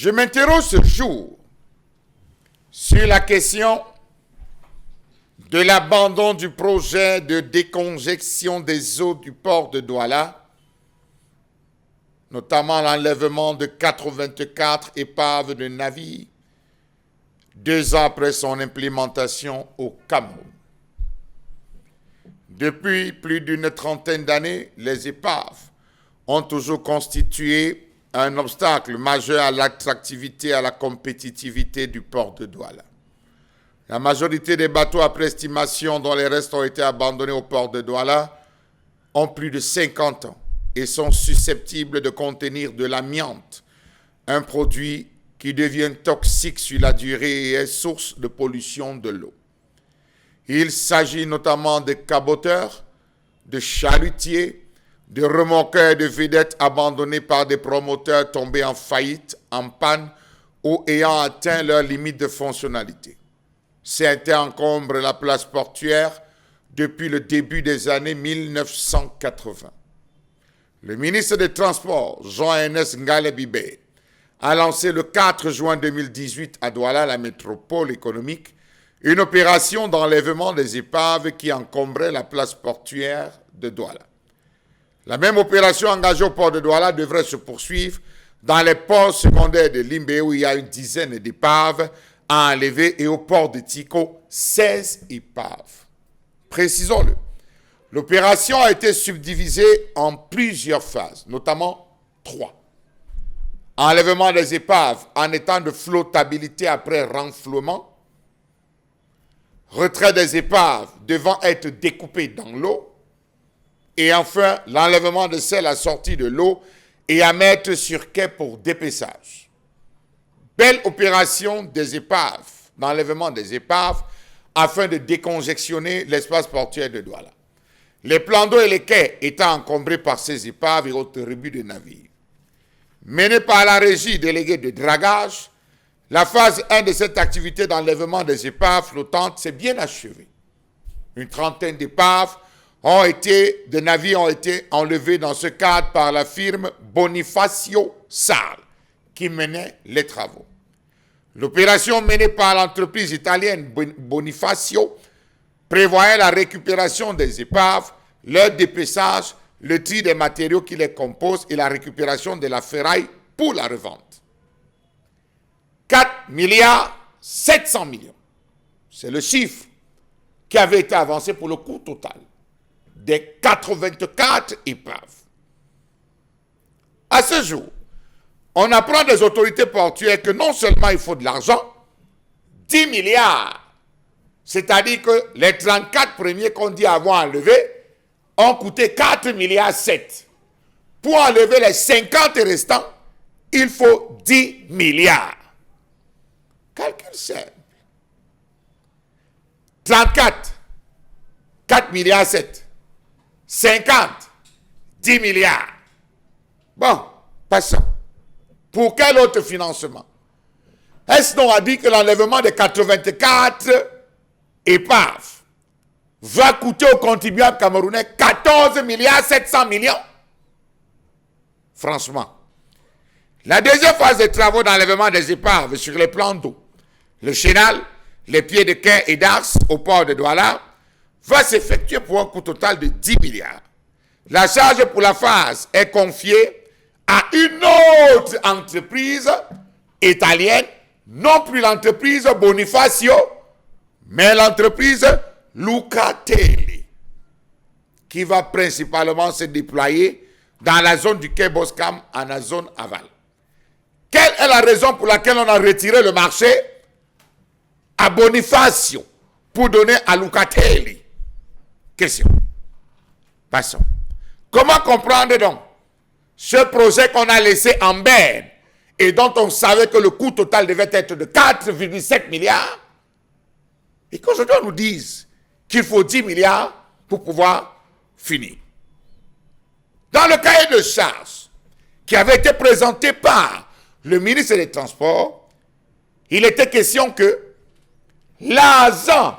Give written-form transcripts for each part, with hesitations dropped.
Je m'interroge ce jour sur la question de l'abandon du projet de décongestion des eaux du port de Douala, notamment l'enlèvement de 84 épaves de navires, 2 ans après son implémentation au Cameroun. Depuis plus d'une trentaine d'années, les épaves ont toujours constitué un obstacle majeur à l'attractivité et à la compétitivité du port de Douala. La majorité des bateaux, après estimation, dont les restes ont été abandonnés au port de Douala, ont plus de 50 ans et sont susceptibles de contenir de l'amiante, un produit qui devient toxique sur la durée et est source de pollution de l'eau. Il s'agit notamment de caboteurs, de chalutiers, de remorqueurs et de vedettes abandonnés par des promoteurs tombés en faillite, en panne ou ayant atteint leur limite de fonctionnalité. Certains encombrent la place portuaire depuis le début des années 1980. Le ministre des Transports, Jean-Ernest Ngalé-Bibé, a lancé le 4 juin 2018 à Douala, la métropole économique, une opération d'enlèvement des épaves qui encombraient la place portuaire de Douala. La même opération engagée au port de Douala devrait se poursuivre dans les ports secondaires de Limbé où il y a une dizaine d'épaves à enlever et au port de Tiko, 16 épaves. Précisons-le, l'opération a été subdivisée en plusieurs phases, notamment 3. Enlèvement des épaves en état de flottabilité après renflouement, retrait des épaves devant être découpées dans l'eau, et enfin, l'enlèvement de celles assorties de l'eau et à mettre sur quai pour dépaissage. Belle opération des épaves, d'enlèvement des épaves, afin de décongestionner l'espace portuaire de Douala. Les plans d'eau et les quais étant encombrés par ces épaves et autres rebuts de navires. Menée par la régie déléguée de dragage, la phase 1 de cette activité d'enlèvement des épaves flottantes s'est bien achevée. Une trentaine d'épaves de navires ont été enlevés dans ce cadre par la firme Bonifacio Sarl qui menait les travaux. L'opération menée par l'entreprise italienne Bonifacio prévoyait la récupération des épaves, leur dépaissage, le tri des matériaux qui les composent et la récupération de la ferraille pour la revente. 4 milliards 700 millions. C'est le chiffre qui avait été avancé pour le coût total des 84 épaves. À ce jour, on apprend des autorités portuaires que non seulement il faut de l'argent, 10 milliards, c'est-à-dire que les 34 premiers qu'on dit avoir enlevés ont coûté 4 milliards 7. Pour enlever les 50 restants, il faut 10 milliards. Calcul simple. 34, 4 milliards 7. 50, 10 milliards. Bon, passons. Pour quel autre financement? Est-ce qu'on a dit que l'enlèvement de 84 épaves va coûter aux contribuables camerounais 14 milliards 700 millions? Franchement. La deuxième phase des travaux d'enlèvement des épaves sur les plans d'eau, le chénal, les pieds de quai et d'Ars au port de Douala, va s'effectuer pour un coût total de 10 milliards. La charge pour la phase est confiée à une autre entreprise italienne, non plus l'entreprise Bonifacio, mais l'entreprise Lucatelli, qui va principalement se déployer dans la zone du quai Boscam, en la zone aval. Quelle est la raison pour laquelle on a retiré le marché à Bonifacio pour donner à Lucatelli? Question. Passons. Comment comprendre donc ce projet qu'on a laissé en berne et dont on savait que le coût total devait être de 4,7 milliards et qu'aujourd'hui on nous dise qu'il faut 10 milliards pour pouvoir finir? Dans le cahier de charges qui avait été présenté par le ministre des Transports, il était question que l'argent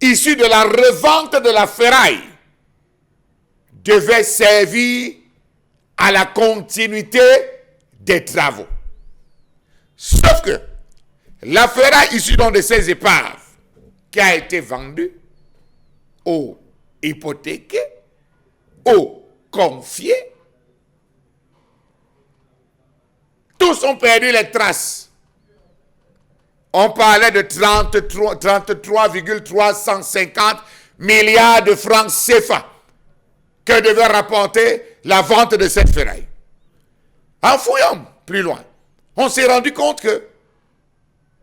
issu de la revente de la ferraille devait servir à la continuité des travaux. Sauf que la ferraille issue donc de ces épaves qui a été vendue aux hypothéqués, aux confiés, tous ont perdu les traces. On parlait de 33,350 milliards de francs CFA que devait rapporter la vente de cette ferraille. En fouillant plus loin, on s'est rendu compte que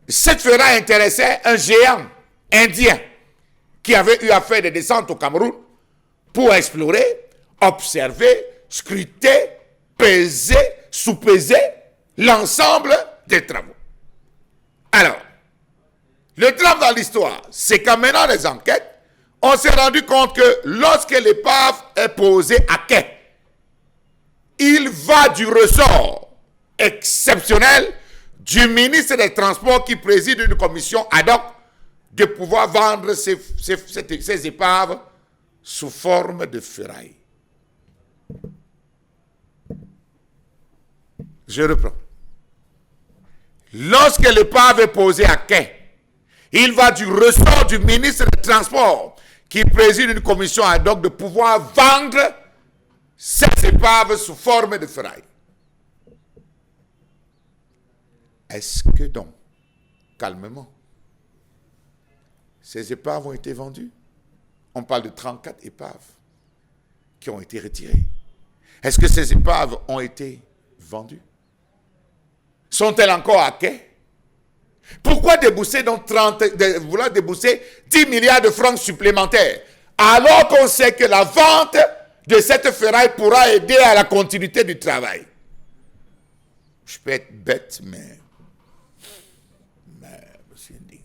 cette ferraille intéressait un géant indien qui avait eu à faire des descentes au Cameroun pour explorer, observer, scruter, peser, sous-peser l'ensemble des travaux. Alors, le drame dans l'histoire, c'est qu'en menant les enquêtes, on s'est rendu compte que lorsque l'épave est posée à quai, il va du ressort exceptionnel du ministre des Transports qui préside une commission ad hoc de pouvoir vendre ces épaves sous forme de ferraille. Je reprends. Lorsque l'épave est posée à quai, il va du ressort du ministre des Transports qui préside une commission ad hoc de pouvoir vendre ces épaves sous forme de ferraille. Est-ce que donc, calmement, ces épaves ont été vendues? On parle de 34 épaves qui ont été retirées. Est-ce que ces épaves ont été vendues? Sont-elles encore à quai? Pourquoi débourser donc vouloir débourser 10 milliards de francs supplémentaires alors qu'on sait que la vente de cette ferraille pourra aider à la continuité du travail? Je peux être bête, mais je suis indigne.